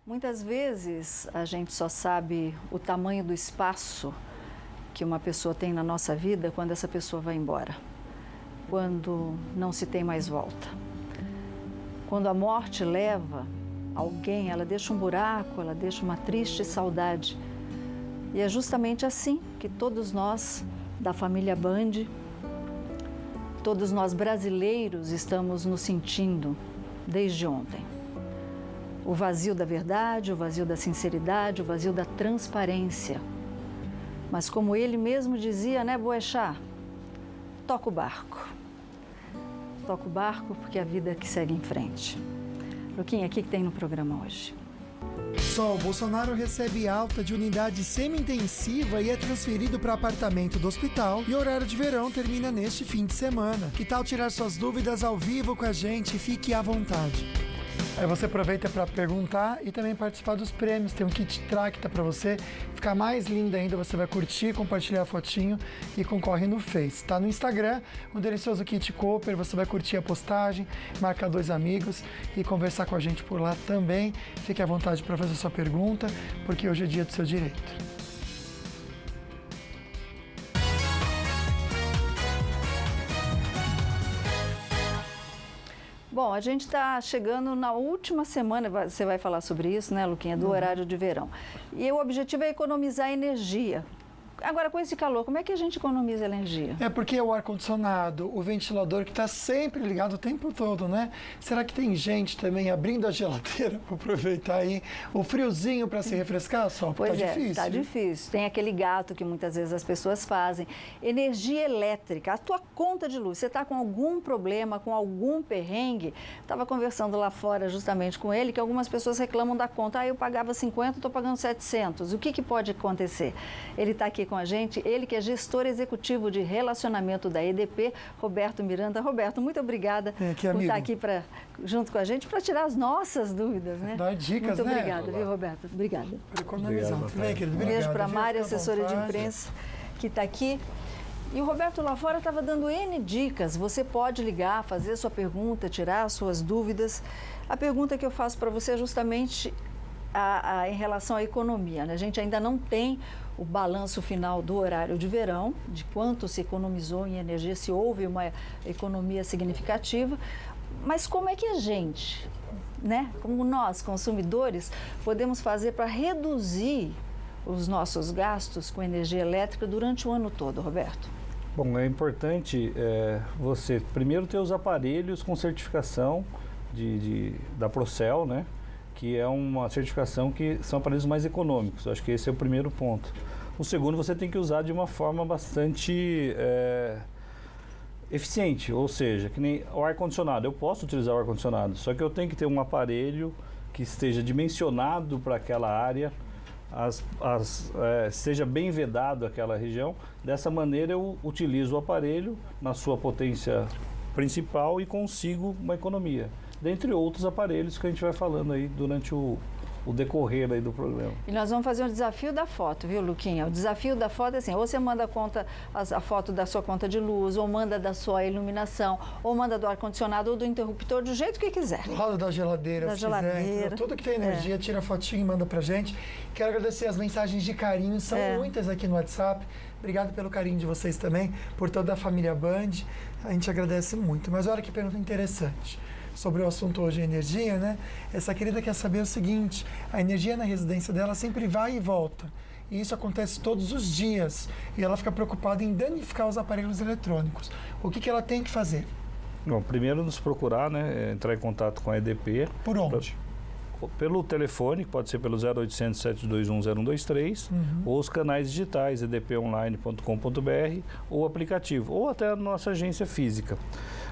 Muitas vezes a gente só sabe o tamanho do espaço que uma pessoa tem na nossa vida quando essa pessoa vai embora, quando não se tem mais volta. Quando a morte leva alguém, ela deixa um buraco, ela deixa uma triste saudade. E é justamente assim que todos nós da família Band, todos nós brasileiros estamos nos sentindo desde ontem. O vazio da verdade, o vazio da sinceridade, o vazio da transparência. Mas como ele mesmo dizia, né, Boechat? Toca o barco. Toca o barco porque é a vida que segue em frente. Luquinha, o que tem no programa hoje? Sol, Bolsonaro recebe alta de unidade semi-intensiva e é transferido para apartamento do hospital e o horário de verão termina neste fim de semana. Que tal tirar suas dúvidas ao vivo com a gente? Fique à vontade. Aí você aproveita para perguntar e também participar dos prêmios. Tem um kit Tracta para você ficar mais linda ainda. Você vai curtir, compartilhar a fotinho e concorre no Face. Tá no Instagram, o delicioso kit Cooper. Você vai curtir a postagem, marcar 2 amigos e conversar com a gente por lá também. Fique à vontade para fazer sua pergunta, porque hoje é dia do seu direito. Bom, a gente está chegando na última semana, você vai falar sobre isso, né, Luquinha, do horário de verão. E o objetivo é economizar energia. Agora, com esse calor, como é que a gente economiza energia? É porque é o ar-condicionado, o ventilador que está sempre ligado o tempo todo, né? Será que tem gente também abrindo a geladeira para aproveitar aí o friozinho para se refrescar? Só porque Pois tá difícil. Tá difícil. Tem aquele gato que muitas vezes as pessoas fazem. Energia elétrica, a tua conta de luz, você está com algum problema, com algum perrengue? Estava conversando lá fora justamente com ele, que algumas pessoas reclamam da conta. Ah, eu pagava 50, estou pagando 700. O que pode acontecer? Ele está aqui com a gente, ele que é gestor executivo de relacionamento da EDP, Roberto Miranda. Roberto, muito obrigada por estar aqui junto com a gente para tirar as nossas dúvidas, né? Dar dicas, muito né? obrigada, viu, Roberto? Obrigada. Por economizar. Um beijo para a Mari, assessora de imprensa, que está aqui. E o Roberto lá fora estava dando N dicas. Você pode ligar, fazer sua pergunta, tirar suas dúvidas. A pergunta que eu faço para você é justamente em relação à economia, né? A gente ainda não tem o balanço final do horário de verão, de quanto se economizou em energia, se houve uma economia significativa, mas como é que a gente, né, como nós, consumidores, podemos fazer para reduzir os nossos gastos com energia elétrica durante o ano todo, Roberto? Bom, é importante você primeiro ter os aparelhos com certificação da Procel, né? Que é uma certificação que são aparelhos mais econômicos. Eu acho que esse é o primeiro ponto. O segundo, você tem que usar de uma forma bastante eficiente, ou seja, que nem o ar-condicionado. Eu posso utilizar o ar-condicionado, só que eu tenho que ter um aparelho que esteja dimensionado para aquela área, seja bem vedado aquela região. Dessa maneira eu utilizo o aparelho na sua potência principal e consigo uma economia. Dentre outros aparelhos que a gente vai falando aí durante o decorrer aí do programa. E nós vamos fazer um desafio da foto, viu, Luquinha? O desafio da foto é assim, ou você manda a foto da sua conta de luz, ou manda da sua iluminação, ou manda do ar-condicionado ou do interruptor, do jeito que quiser. Do lado da geladeira, se quiser. Tudo que tem energia, tira a fotinho e manda pra gente. Quero agradecer as mensagens de carinho, são muitas aqui no WhatsApp. Obrigado pelo carinho de vocês também, por toda a família Band. A gente agradece muito. Mas olha que pergunta interessante. Sobre o assunto hoje, energia, né? Essa querida quer saber o seguinte: a energia na residência dela sempre vai e volta. E isso acontece todos os dias. E ela fica preocupada em danificar os aparelhos eletrônicos. O que ela tem que fazer? Bom, primeiro nos procurar, né? Entrar em contato com a EDP. Por onde? Pelo telefone, pode ser pelo 0800 721 0123, ou os canais digitais, edponline.com.br, ou aplicativo, ou até a nossa agência física.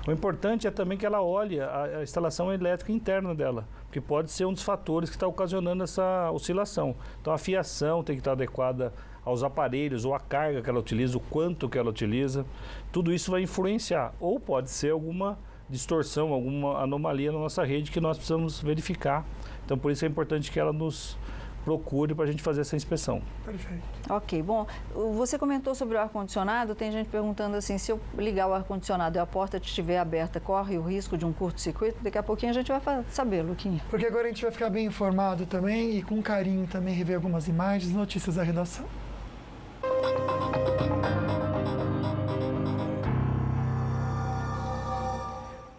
O importante é também que ela olhe a instalação elétrica interna dela, porque pode ser um dos fatores que está ocasionando essa oscilação. Então a fiação tem que estar adequada aos aparelhos, ou a carga que ela utiliza, o quanto que ela utiliza. Tudo isso vai influenciar, ou pode ser alguma distorção, alguma anomalia na nossa rede que nós precisamos verificar. Então por isso é importante que ela nos procure para a gente fazer essa inspeção. Perfeito. Ok, bom, você comentou sobre o ar-condicionado, tem gente perguntando assim, se eu ligar o ar-condicionado e a porta estiver aberta, corre o risco de um curto-circuito? Daqui a pouquinho a gente vai saber, Luquinha. Porque agora a gente vai ficar bem informado também e com carinho também rever algumas imagens, notícias da redação.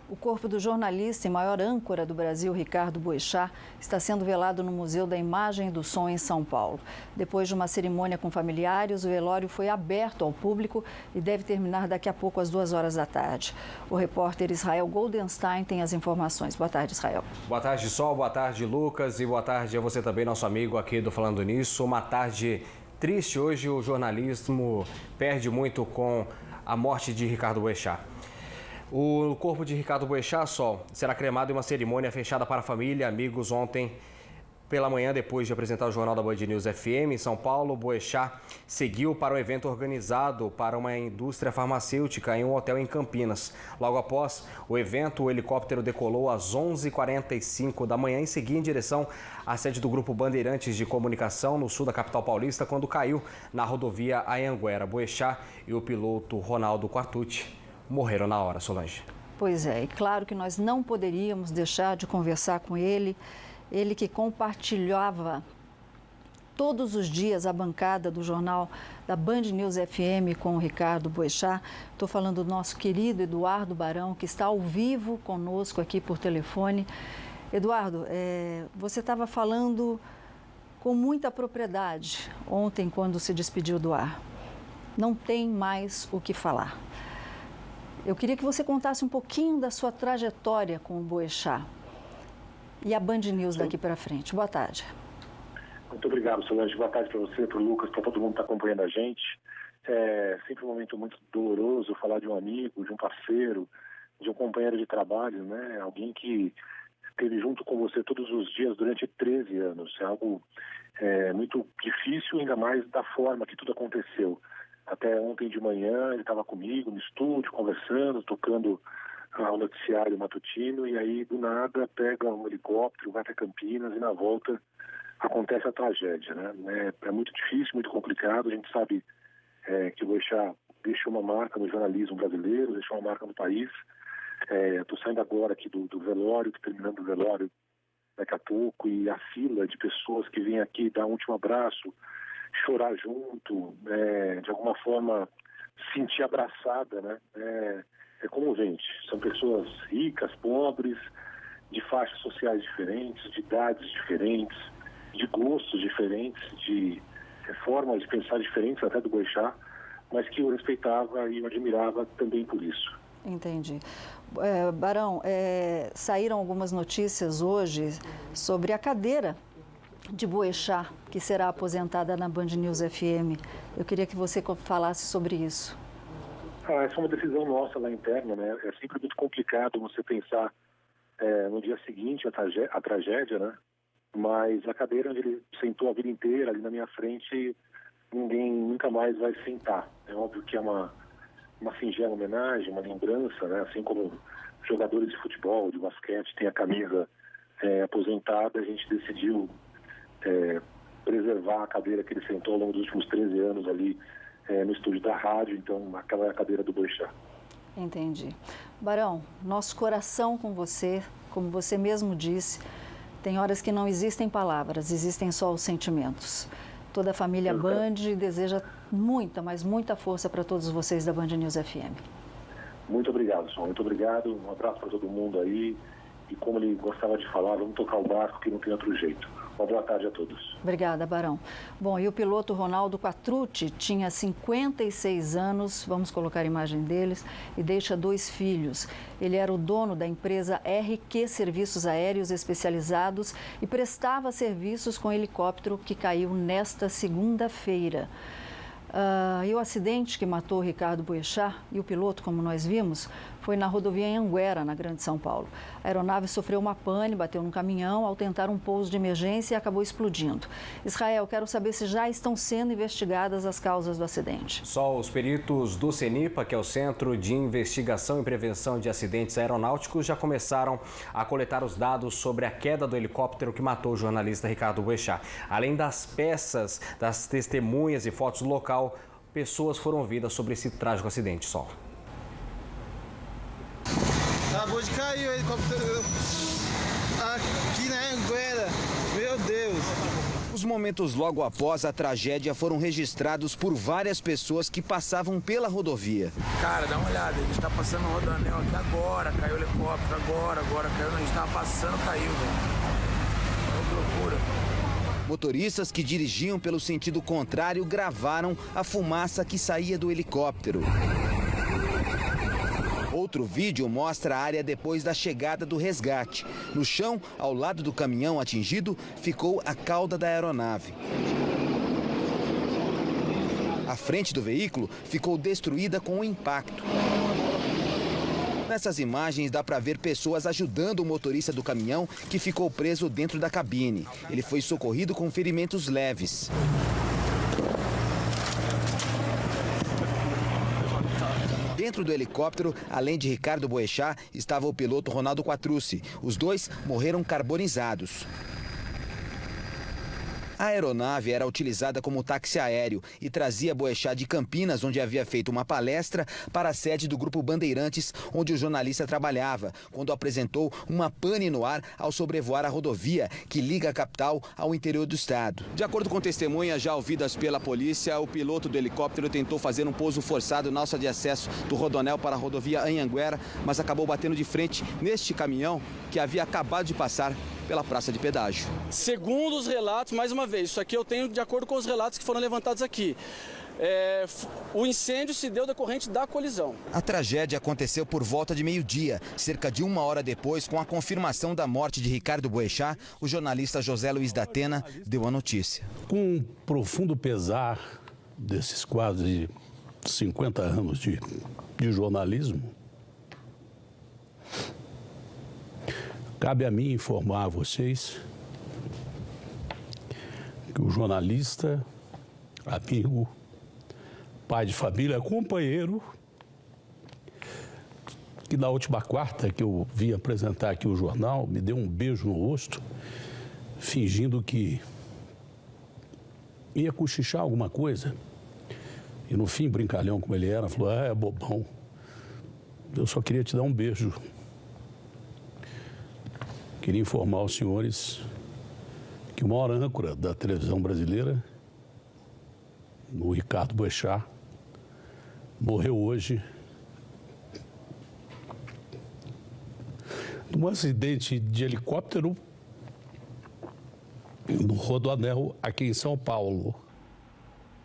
O corpo do jornalista e maior âncora do Brasil, Ricardo Boechat, está sendo velado no Museu da Imagem e do Som, em São Paulo. Depois de uma cerimônia com familiares, o velório foi aberto ao público e deve terminar daqui a pouco, às 2h da tarde. O repórter Israel Goldenstein tem as informações. Boa tarde, Israel. Boa tarde, Sol. Boa tarde, Lucas. E boa tarde a você também, nosso amigo aqui do Falando Nisso. Uma tarde triste. Hoje o jornalismo perde muito com a morte de Ricardo Boechat. O corpo de Ricardo Boechat, Sol, será cremado em uma cerimônia fechada para a família e amigos ontem pela manhã, depois de apresentar o Jornal da Band News FM em São Paulo. Boechat seguiu para um evento organizado para uma indústria farmacêutica em um hotel em Campinas. Logo após o evento, o helicóptero decolou às 11h45 da manhã e seguia em direção à sede do Grupo Bandeirantes de Comunicação, no sul da capital paulista, quando caiu na rodovia Anhanguera. Boechat e o piloto Ronaldo Quartucci morreram na hora, Solange. Pois é, e claro que nós não poderíamos deixar de conversar com ele, ele que compartilhava todos os dias a bancada do jornal da Band News FM com o Ricardo Boechat. Estou falando do nosso querido Eduardo Barão, que está ao vivo conosco aqui por telefone. Eduardo, você estava falando com muita propriedade ontem quando se despediu do ar. Não tem mais o que falar. Eu queria que você contasse um pouquinho da sua trajetória com o Boechat e a Band News daqui para frente. Boa tarde. Muito obrigado, Solange. Boa tarde para você, para o Lucas, para todo mundo que está acompanhando a gente. É sempre um momento muito doloroso falar de um amigo, de um parceiro, de um companheiro de trabalho, né? Alguém que esteve junto com você todos os dias durante 13 anos. É algo muito difícil, ainda mais da forma que tudo aconteceu. Até ontem de manhã ele estava comigo no estúdio, conversando, tocando o noticiário matutino, e aí do nada pega um helicóptero, vai para Campinas e na volta acontece a tragédia, né? É muito difícil, muito complicado. A gente sabe que o Boechat deixou uma marca no jornalismo brasileiro, deixou uma marca no país. Estou saindo agora aqui do velório, terminando o velório daqui a pouco, e a fila de pessoas que vêm aqui dar um último abraço, chorar junto, de alguma forma sentir abraçada, né? É comovente. São pessoas ricas, pobres, de faixas sociais diferentes, de idades diferentes, de gostos diferentes, de formas de pensar diferentes até do Boechat, mas que eu respeitava e eu admirava também por isso. Entendi. Barão, saíram algumas notícias hoje sobre a cadeira de Boechat, que será aposentada na Band News FM. Eu queria que você falasse sobre isso. Essa é uma decisão nossa lá interna, né? É sempre muito complicado você pensar no dia seguinte a tragédia, né? Mas a cadeira onde ele sentou a vida inteira, ali na minha frente, ninguém nunca mais vai sentar. É óbvio que é uma singela homenagem, uma lembrança, né? Assim como jogadores de futebol, de basquete, têm a camisa aposentada, a gente decidiu preservar a cadeira que ele sentou ao longo dos últimos 13 anos ali no estúdio da rádio. Então, aquela é a cadeira do Boechat. Entendi. Barão, nosso coração com você, como você mesmo disse, tem horas que não existem palavras, existem só os sentimentos. Toda a família Band deseja muita, mas muita força para todos vocês da Band News FM. Muito obrigado, Sol. Muito obrigado. Um abraço para todo mundo aí. E como ele gostava de falar, vamos tocar o barco que não tem outro jeito. Uma boa tarde a todos. Obrigada, Barão. Bom, e o piloto Ronaldo Quartucci tinha 56 anos, vamos colocar a imagem deles, e deixa 2 filhos. Ele era o dono da empresa RQ Serviços Aéreos Especializados e prestava serviços com helicóptero que caiu nesta segunda-feira. E o acidente que matou Ricardo Boechat e o piloto, como nós vimos, foi na rodovia Anhanguera, na Grande São Paulo. A aeronave sofreu uma pane, bateu num caminhão ao tentar um pouso de emergência e acabou explodindo. Israel, quero saber se já estão sendo investigadas as causas do acidente. Só os peritos do CENIPA, que é o Centro de Investigação e Prevenção de Acidentes Aeronáuticos, já começaram a coletar os dados sobre a queda do helicóptero que matou o jornalista Ricardo Boechat. Além das peças, das testemunhas e fotos do local, pessoas foram ouvidas sobre esse trágico acidente. Só. Acabou de cair o helicóptero aqui na Anhanguera. Meu Deus. Os momentos logo após a tragédia foram registrados por várias pessoas que passavam pela rodovia. Cara, dá uma olhada, a gente tá passando o rodoanel aqui agora, caiu o helicóptero, agora caiu, a gente tava passando, caiu, velho. Olha que loucura. Motoristas que dirigiam pelo sentido contrário gravaram a fumaça que saía do helicóptero. Outro vídeo mostra a área depois da chegada do resgate. No chão, ao lado do caminhão atingido, ficou a cauda da aeronave. A frente do veículo ficou destruída com o impacto. Nessas imagens dá para ver pessoas ajudando o motorista do caminhão que ficou preso dentro da cabine. Ele foi socorrido com ferimentos leves. Dentro do helicóptero, além de Ricardo Boechat, estava o piloto Ronaldo Quattrucci. Os dois morreram carbonizados. A aeronave era utilizada como táxi aéreo e trazia Boechat de Campinas, onde havia feito uma palestra, para a sede do Grupo Bandeirantes, onde o jornalista trabalhava, quando apresentou uma pane no ar ao sobrevoar a rodovia que liga a capital ao interior do estado. De acordo com testemunhas já ouvidas pela polícia, o piloto do helicóptero tentou fazer um pouso forçado na alça de acesso do rodoanel para a rodovia Anhanguera, mas acabou batendo de frente neste caminhão que havia acabado de passar pela praça de pedágio. Segundo os relatos, mais uma vez, isso aqui eu tenho de acordo com os relatos que foram levantados aqui. O incêndio se deu decorrente da colisão. A tragédia aconteceu por volta de meio-dia. Cerca de uma hora depois, com a confirmação da morte de Ricardo Boechat, o jornalista José Luiz da Atena deu a notícia. Com um profundo pesar desses quase 50 anos de jornalismo, cabe a mim informar a vocês que o jornalista, amigo, pai de família, companheiro, que na última quarta que eu vim apresentar aqui o jornal, me deu um beijo no rosto, fingindo que ia cochichar alguma coisa. E no fim, brincalhão como ele era, falou, é bobão, eu só queria te dar um beijo. Queria informar aos senhores que o maior âncora da televisão brasileira, o Ricardo Boechat, morreu hoje num acidente de helicóptero no rodoanel aqui em São Paulo.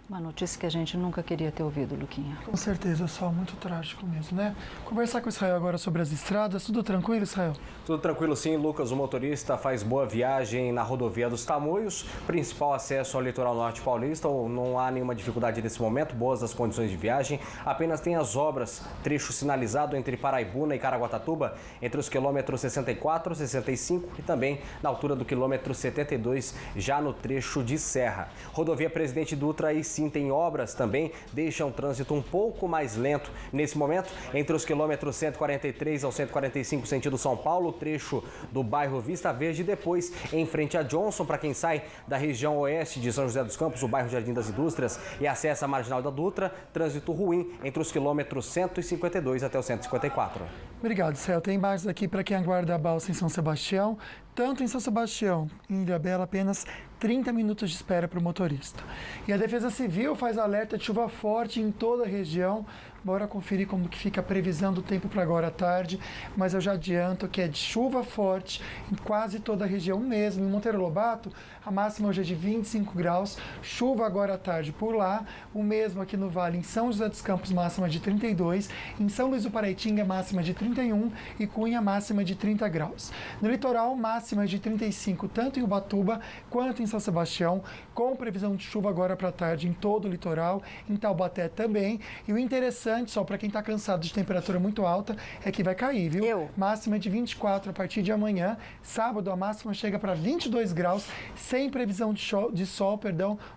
Uma notícia que a gente nunca queria ter ouvido, Luquinha. Com certeza, só muito trágico mesmo, né? Conversar com o Israel agora sobre as estradas. Tudo tranquilo, Israel? Tudo tranquilo sim, Lucas. O motorista faz boa viagem na rodovia dos Tamoios, principal acesso ao litoral norte paulista. Não há nenhuma dificuldade nesse momento, boas as condições de viagem. Apenas tem as obras, trecho sinalizado entre Paraibuna e Caraguatatuba, entre os quilômetros 64, 65 e também na altura do quilômetro 72, já no trecho de Serra. Rodovia Presidente Dutra e sim tem obras também, deixam o trânsito um pouco mais lento nesse momento, entre os quilômetros 143 ao 145 sentido São Paulo, trecho do bairro Vista Verde, depois em frente a Johnson, para quem sai da região oeste de São José dos Campos, o bairro Jardim das Indústrias e acessa a Marginal da Dutra, trânsito ruim entre os quilômetros 152 até o 154. Obrigado, Céu. Tem imagens aqui para quem aguarda a balsa em São Sebastião. Tanto em São Sebastião, em Ilhabela, apenas 30 minutos de espera para o motorista. E a Defesa Civil faz alerta de chuva forte em toda a região. Bora conferir como que fica a previsão do tempo para agora à tarde, mas eu já adianto que é de chuva forte em quase toda a região mesmo. Em Monteiro Lobato, a máxima hoje é de 25 graus, chuva agora à tarde por lá, o mesmo aqui no Vale, em São José dos Campos, máxima de 32, em São Luís do Paraitinga, máxima de 31 e Cunha, máxima de 30 graus. No litoral, máxima de 35, tanto em Ubatuba quanto em São Sebastião, com previsão de chuva agora para a tarde em todo o litoral, em Taubaté também. E o interessante garante sol para quem está cansado de temperatura muito alta é que vai cair, viu? Máxima de 24 a partir de amanhã. Sábado a máxima chega para 22 graus, sem previsão de sol,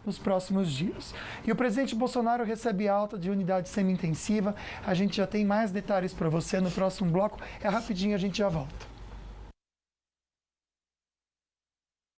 nos próximos dias. E o presidente Bolsonaro recebe alta de unidade semi-intensiva. A gente já tem mais detalhes para você no próximo bloco. É rapidinho, a gente já volta.